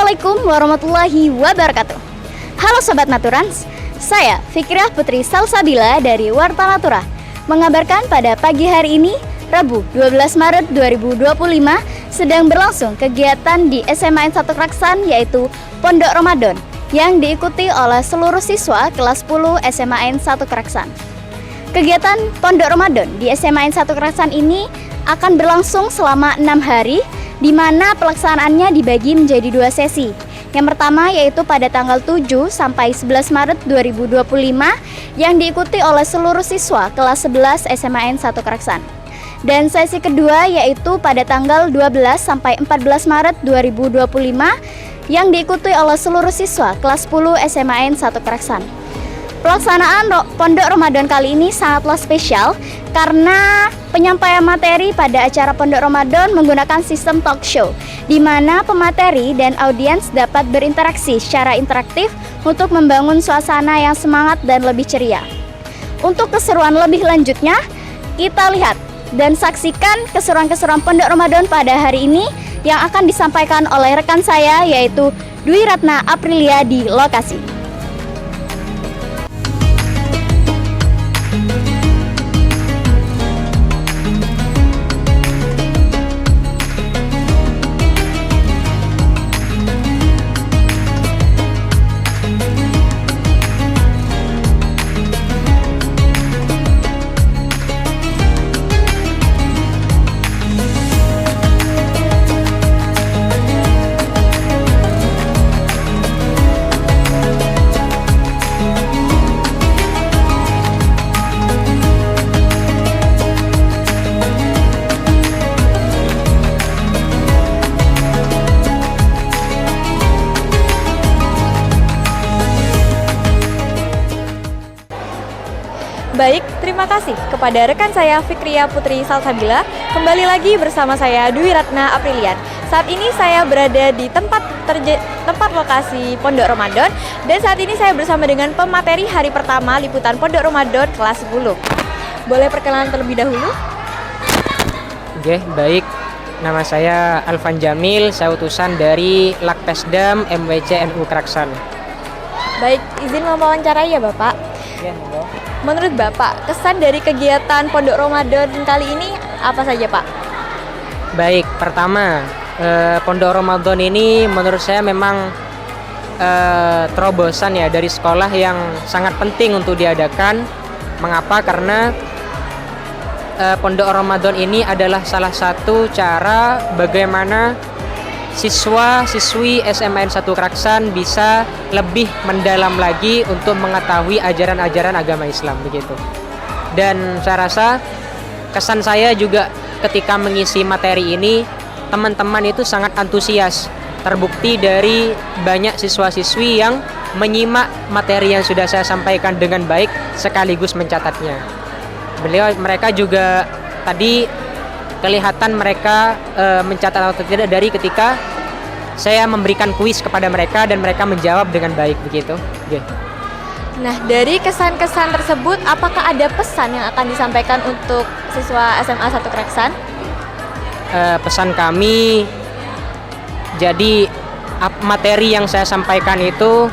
Assalamualaikum warahmatullahi wabarakatuh. Halo Sobat Naturans, saya Fikriah Putri Salsabila dari Warta Natura mengabarkan pada pagi hari ini, Rabu 12 Maret 2025, sedang berlangsung kegiatan di SMA N1 Kraksan yaitu Pondok Ramadan yang diikuti oleh seluruh siswa kelas 10 SMA N1 Kraksan. Kegiatan Pondok Ramadan di SMA N1 Kraksan ini akan berlangsung selama 6 hari, di mana pelaksanaannya dibagi menjadi 2 sesi. Yang pertama yaitu pada tanggal 7 sampai 11 Maret 2025 yang diikuti oleh seluruh siswa kelas 11 SMA N1 Kraksan. Dan sesi kedua yaitu pada tanggal 12 sampai 14 Maret 2025 yang diikuti oleh seluruh siswa kelas 10 SMA N1 Kraksan. Pelaksanaan Pondok Ramadan kali ini sangatlah spesial karena penyampaian materi pada acara Pondok Ramadan menggunakan sistem talk show, di mana pemateri dan audiens dapat berinteraksi secara interaktif untuk membangun suasana yang semangat dan lebih ceria. Untuk keseruan lebih lanjutnya, kita lihat dan saksikan keseruan-keseruan Pondok Ramadan pada hari ini yang akan disampaikan oleh rekan saya yaitu Dwi Ratna Aprilia di lokasi. Baik, terima kasih kepada rekan saya Fikriah Putri Salsabila. Kembali lagi bersama saya Dwi Ratna Aprilian. Saat ini saya berada di tempat lokasi Pondok Ramadan dan saat ini saya bersama dengan pemateri hari pertama liputan Pondok Ramadan kelas 10. Boleh perkenalan terlebih dahulu? Oke, baik. Nama saya Alvan Jamil, saya utusan dari Lakpesdam MWC NU Kraksan. Baik, izin mewawancarai ya Bapak. Ya, Menurut Bapak, kesan dari kegiatan Pondok Ramadan kali ini apa saja Pak? Baik, pertama Pondok Ramadan ini menurut saya memang terobosan ya dari sekolah yang sangat penting untuk diadakan. Mengapa? Karena Pondok Ramadan ini adalah salah satu cara bagaimana siswa-siswi SMA N1 Kraksan bisa lebih mendalam lagi untuk mengetahui ajaran-ajaran agama Islam begitu. Dan saya rasa kesan saya juga ketika mengisi materi ini, teman-teman itu sangat antusias. Terbukti dari banyak siswa-siswi yang menyimak materi yang sudah saya sampaikan dengan baik sekaligus mencatatnya. Mereka juga tadi kelihatan mereka mencatat atau tidak dari ketika saya memberikan kuis kepada mereka dan mereka menjawab dengan baik begitu. Okay. Nah, dari kesan-kesan tersebut, apakah ada pesan yang akan disampaikan untuk siswa SMA 1 Kraksan? Pesan kami, jadi materi yang saya sampaikan itu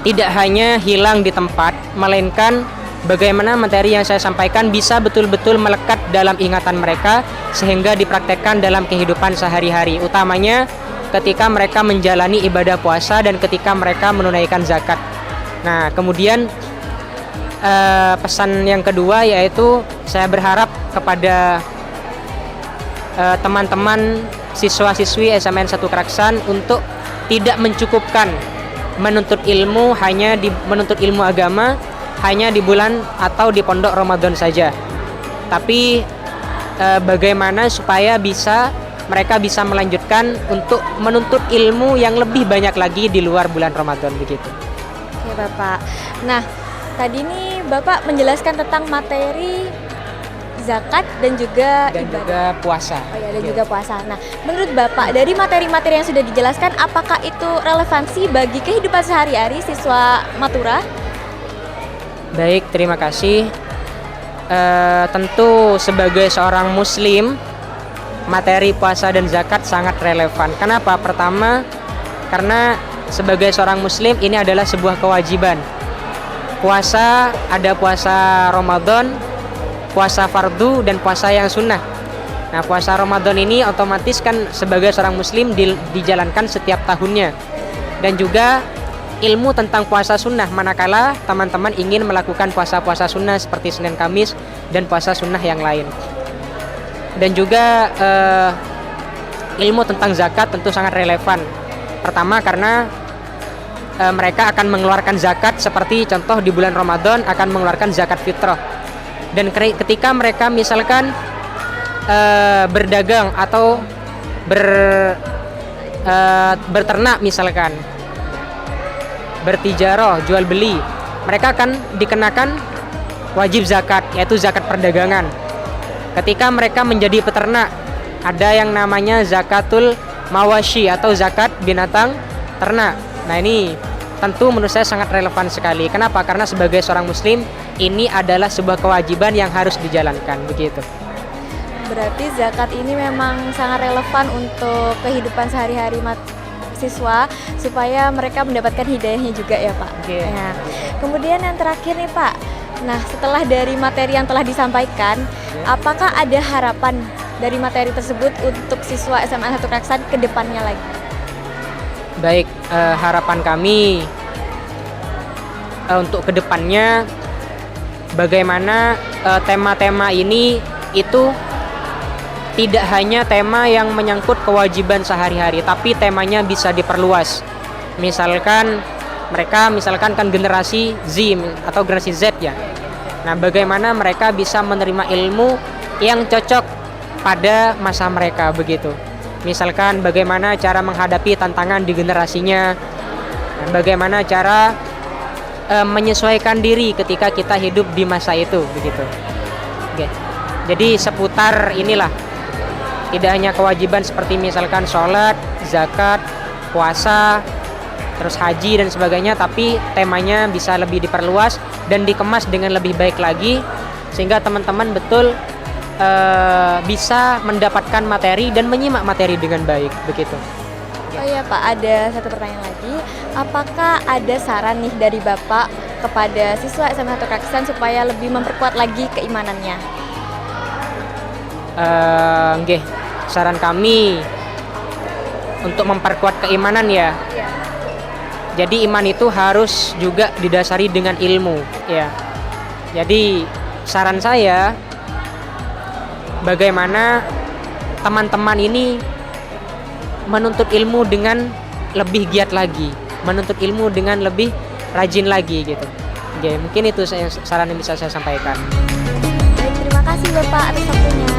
tidak hanya hilang di tempat, melainkan bagaimana materi yang saya sampaikan bisa betul-betul melekat dalam ingatan mereka sehingga dipraktekkan dalam kehidupan sehari-hari, utamanya ketika mereka menjalani ibadah puasa dan ketika mereka menunaikan zakat. Nah, kemudian pesan yang kedua yaitu saya berharap kepada teman-teman siswa-siswi SMA N1 Kraksan untuk tidak mencukupkan menuntut ilmu menuntut ilmu agama hanya di bulan atau di Pondok Ramadan saja. Tapi bagaimana supaya mereka bisa melanjutkan untuk menuntut ilmu yang lebih banyak lagi di luar bulan Ramadan begitu. Oke Bapak. Nah, tadi nih Bapak menjelaskan tentang materi zakat dan juga juga puasa. Oh ya, dan juga puasa. Nah, menurut Bapak dari materi-materi yang sudah dijelaskan, apakah itu relevansi bagi kehidupan sehari-hari siswa Matura? Baik, terima kasih. Tentu sebagai seorang Muslim, materi puasa dan zakat sangat relevan. Kenapa? Pertama, Karena sebagai seorang muslim ini adalah sebuah kewajiban. Puasa, ada puasa Ramadan, puasa fardu, dan puasa yang sunnah. Nah, puasa Ramadan ini otomatis kan sebagai seorang muslim dijalankan setiap tahunnya. Dan juga ilmu tentang puasa sunnah manakala teman-teman ingin melakukan puasa-puasa sunnah seperti Senin Kamis dan puasa sunnah yang lain. Dan juga ilmu tentang zakat tentu sangat relevan. Pertama karena mereka akan mengeluarkan zakat, seperti contoh di bulan Ramadan akan mengeluarkan zakat fitrah. Dan ketika mereka misalkan berdagang atau berternak misalkan, bertijarah, jual beli, mereka akan dikenakan wajib zakat, yaitu zakat perdagangan. Ketika mereka menjadi peternak, ada yang namanya zakatul mawashi atau zakat binatang ternak. Nah, ini tentu menurut saya sangat relevan sekali. Kenapa? Karena sebagai seorang muslim ini adalah sebuah kewajiban yang harus dijalankan, begitu. Berarti zakat ini memang sangat relevan untuk kehidupan sehari-hari siswa supaya mereka mendapatkan hidayahnya juga ya Pak. Okay. Nah, kemudian yang terakhir nih Pak. Nah, setelah dari materi yang telah disampaikan, apakah ada harapan dari materi tersebut untuk siswa SMA 1 Kraksan ke depannya lagi? Baik, harapan kami untuk kedepannya bagaimana tema-tema ini itu tidak hanya tema yang menyangkut kewajiban sehari-hari, tapi temanya bisa diperluas. Misalkan mereka kan generasi Z atau generasi Z ya. Nah, bagaimana mereka bisa menerima ilmu yang cocok pada masa mereka, begitu. Misalkan bagaimana cara menghadapi tantangan di generasinya, bagaimana cara menyesuaikan diri ketika kita hidup di masa itu, begitu. Oke. Jadi seputar inilah, tidak hanya kewajiban seperti misalkan sholat, zakat, puasa, terus haji dan sebagainya, tapi temanya bisa lebih diperluas dan dikemas dengan lebih baik lagi sehingga teman-teman betul bisa mendapatkan materi dan menyimak materi dengan baik, begitu. Oh iya Pak, ada satu pertanyaan lagi. Apakah ada saran nih dari Bapak kepada siswa SMA 1 Kraksan supaya lebih memperkuat lagi keimanannya? Nggih, saran kami untuk memperkuat keimanan ya. Jadi iman itu harus juga didasari dengan ilmu ya. Jadi saran saya, bagaimana teman-teman ini menuntut ilmu dengan lebih giat lagi, menuntut ilmu dengan lebih rajin lagi gitu. Oke, mungkin itu saran yang bisa saya sampaikan. Baik, terima kasih Bapak atas waktunya.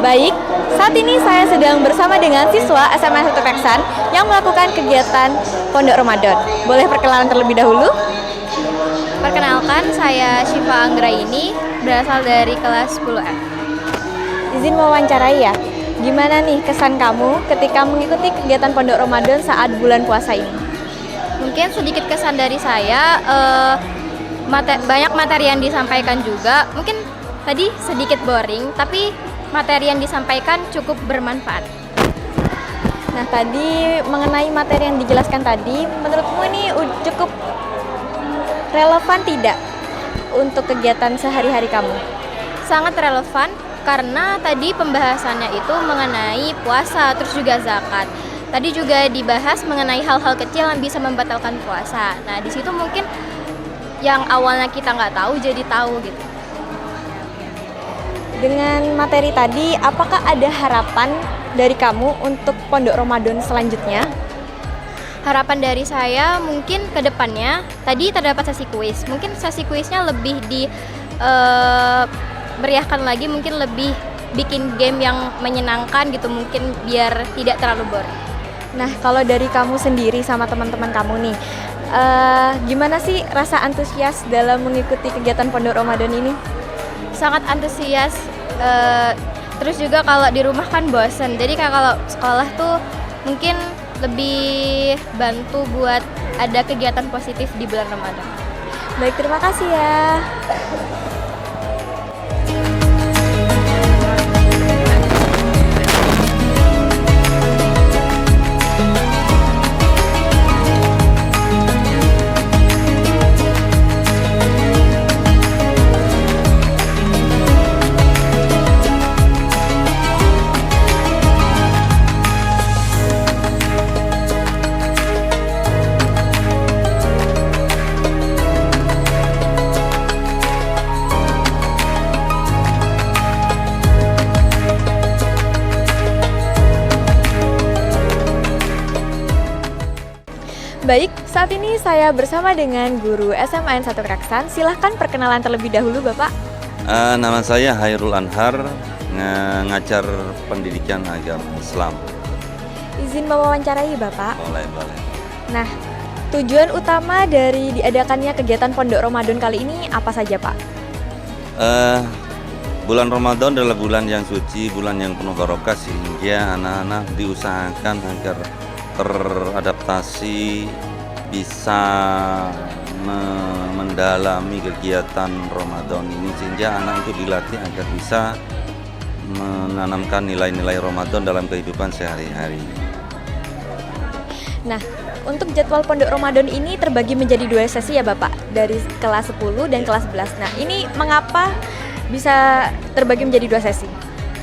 Baik, saat ini saya sedang bersama dengan siswa SMA 1 Kraksan yang melakukan kegiatan Pondok Ramadan. Boleh perkenalan terlebih dahulu? Perkenalkan, saya Syifa Anggraini, berasal dari kelas 10F. Izin mewawancarai ya. Gimana nih kesan kamu ketika mengikuti kegiatan Pondok Ramadan saat bulan puasa ini? Mungkin sedikit kesan dari saya, banyak materi yang disampaikan juga. Mungkin tadi sedikit boring, tapi materi yang disampaikan cukup bermanfaat. Nah, tadi mengenai materi yang dijelaskan tadi, menurutmu ini cukup relevan tidak untuk kegiatan sehari-hari kamu? Sangat relevan karena tadi pembahasannya itu mengenai puasa, terus juga zakat. Tadi juga dibahas mengenai hal-hal kecil yang bisa membatalkan puasa. Nah, di situ mungkin yang awalnya kita nggak tahu jadi tahu gitu. Dengan materi tadi, apakah ada harapan dari kamu untuk Pondok Ramadan selanjutnya? Harapan dari saya mungkin ke depannya, tadi terdapat sesi kuis. Mungkin sesi kuisnya lebih meriahkan lagi, mungkin lebih bikin game yang menyenangkan gitu, mungkin biar tidak terlalu bore. Nah, kalau dari kamu sendiri sama teman-teman kamu nih, gimana sih rasa antusias dalam mengikuti kegiatan Pondok Ramadan ini? Sangat antusias, terus juga kalau di rumah kan bosen, jadi kalau sekolah tuh mungkin lebih bantu buat ada kegiatan positif di bulan Ramadan. Baik, terima kasih ya. Baik, saat ini saya bersama dengan guru SMAN 1 Kraksan. Silahkan perkenalan terlebih dahulu, Bapak. Nama saya Hairul Anhar, ngajar pendidikan agama Islam. Izin mewawancarai Bapak. Boleh. Nah, tujuan utama dari diadakannya kegiatan Pondok Ramadan kali ini apa saja, Pak? Bulan Ramadan adalah bulan yang suci, bulan yang penuh barokah, sehingga anak-anak diusahakan agar teradaptasi, bisa mendalami kegiatan Ramadan ini, sehingga anak itu dilatih agar bisa menanamkan nilai-nilai Ramadan dalam kehidupan sehari-hari. Nah, untuk jadwal Pondok Ramadan ini terbagi menjadi 2 sesi ya Bapak, dari kelas 10 dan kelas 11. Nah, ini mengapa bisa terbagi menjadi 2 sesi?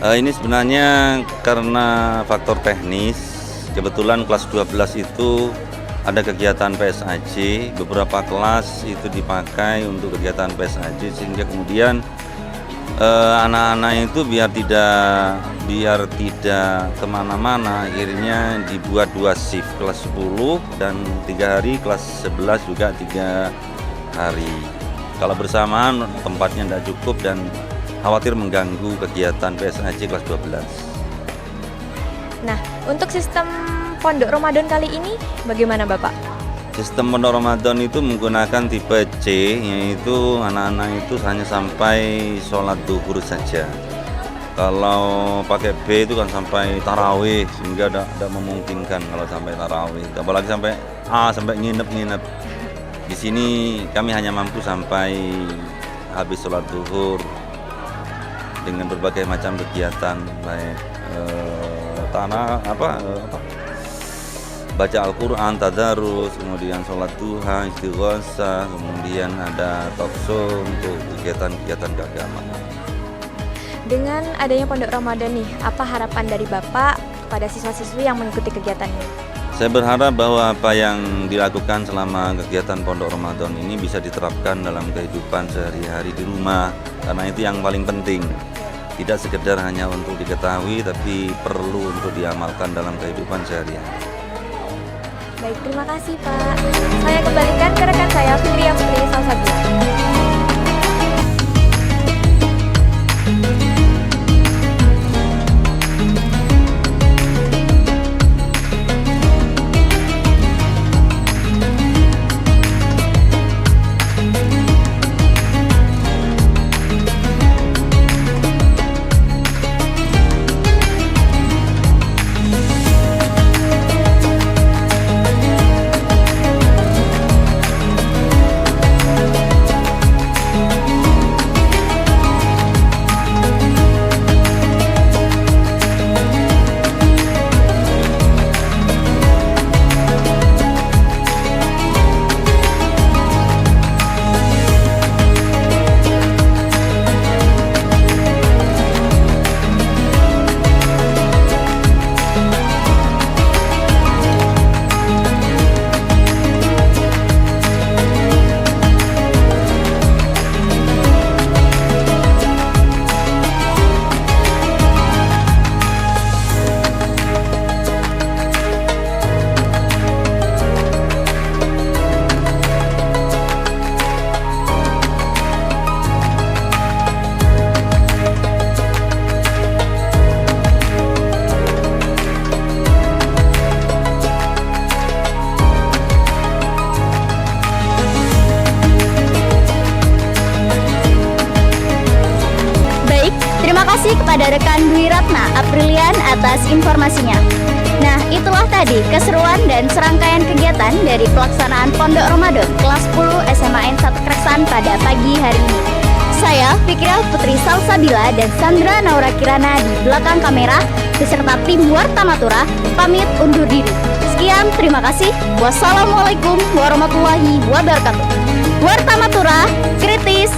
Ini sebenarnya karena faktor teknis. Kebetulan kelas 12 itu ada kegiatan PSAJ, beberapa kelas itu dipakai untuk kegiatan PSAJ, sehingga kemudian anak-anak itu biar tidak kemana-mana, akhirnya dibuat 2 shift, kelas 10 dan 3 hari, kelas 11 juga 3 hari. Kalau bersamaan tempatnya tidak cukup dan khawatir mengganggu kegiatan PSAJ kelas 12. Nah, untuk sistem Pondok Ramadan kali ini bagaimana Bapak? Sistem Pondok Ramadan itu menggunakan tipe C, yaitu anak-anak itu hanya sampai sholat duhur saja. Kalau pakai B itu kan sampai tarawih, sehingga tidak memungkinkan kalau sampai tarawih. Apalagi sampai A, sampai nginep-nginep. Di sini kami hanya mampu sampai habis sholat duhur dengan berbagai macam kegiatan, baik baca Al-Quran, tadarus, kemudian sholat duha, istighosah, kemudian ada talkshow untuk kegiatan-kegiatan keagamaan. Dengan adanya Pondok Ramadan nih, apa harapan dari Bapak kepada siswa-siswi yang mengikuti kegiatan ini? Saya berharap bahwa apa yang dilakukan selama kegiatan Pondok Ramadan ini bisa diterapkan dalam kehidupan sehari-hari di rumah, karena itu yang paling penting. Tidak sekedar hanya untuk diketahui, tapi perlu untuk diamalkan dalam kehidupan sehari-hari. Baik, terima kasih Pak. Saya kembalikan ke rekan saya, Fikriya Putri Salsabila. kepada rekan Dwi Ratna Aprilian atas informasinya. Nah, itulah tadi keseruan dan serangkaian kegiatan dari pelaksanaan Pondok Ramadan kelas 10 SMA N 1 Kreksan pada pagi hari ini. Saya Fikriah Putri Salsabila dan Sandra Naura Kirana di belakang kamera beserta tim Warta Matura pamit undur diri. Sekian, terima kasih. Wassalamualaikum warahmatullahi wabarakatuh. Warta Matura, kritis,